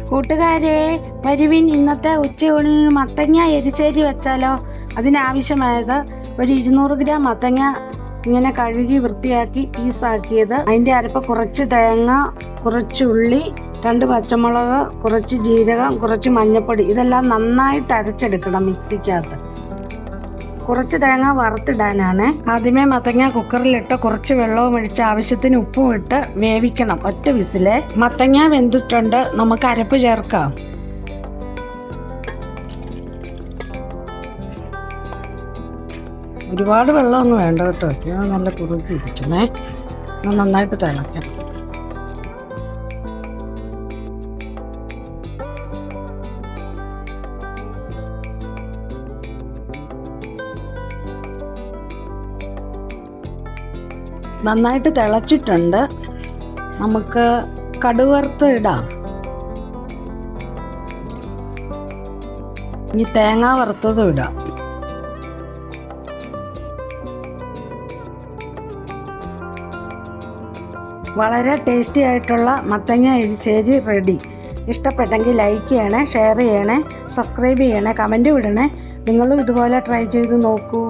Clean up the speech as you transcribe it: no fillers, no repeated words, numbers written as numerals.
കൂട്ടുകാരെ, വരുവിൻ, ഇന്നത്തെ ഉച്ചയൂണിന് മത്തങ്ങ എരിശ്ശേരി വെച്ചാലോ. അതിനാവശ്യമായത് ഒരു 200 ഗ്രാം മത്തങ്ങ ഇങ്ങനെ കഴുകി വൃത്തിയാക്കി പീസാക്കിയത്, അതിൻ്റെ അരപ്പ് കുറച്ച് തേങ്ങ, കുറച്ച് ഉള്ളി, 2 പച്ചമുളക്, കുറച്ച് ജീരകം, കുറച്ച് മഞ്ഞൾപ്പൊടി. ഇതെല്ലാം നന്നായിട്ട് അരച്ചെടുക്കണം മിക്സിക്കകത്ത്. കുറച്ച് തേങ്ങ വറുത്തിടാനാണ്. ആദ്യമേ മത്തങ്ങ കുക്കറിലിട്ട് കുറച്ച് വെള്ളവും ഒഴിച്ച് ആവശ്യത്തിന് ഉപ്പും ഇട്ട് വേവിക്കണം. ഒറ്റ വിസില്. മത്തങ്ങ വെന്തിട്ടുണ്ട്, നമുക്ക് അരപ്പ് ചേർക്കാം. ഒരുപാട് വെള്ളമൊന്നും വേണ്ട കേട്ടോ, നല്ല കുറുകി ഇരിക്കണേ. നന്നായിട്ട് തിളയ്ക്കണം. നന്നായിട്ട് തിളച്ചിട്ടുണ്ട്, നമുക്ക് കടുക് വറുത്ത് ഇടാം. ഇനി തേങ്ങ വറുത്തതും ഇടാം. വളരെ ടേസ്റ്റി ആയിട്ടുള്ള മത്തങ്ങ എരിശ്ശേരി റെഡി. ഇഷ്ടപ്പെട്ടെങ്കിൽ ലൈക്ക് ചെയ്യണേ, ഷെയർ ചെയ്യണേ, സബ്സ്ക്രൈബ് ചെയ്യണേ, കമൻറ്റ് വിടണേ. നിങ്ങളും ഇതുപോലെ ട്രൈ ചെയ്ത് നോക്കൂ.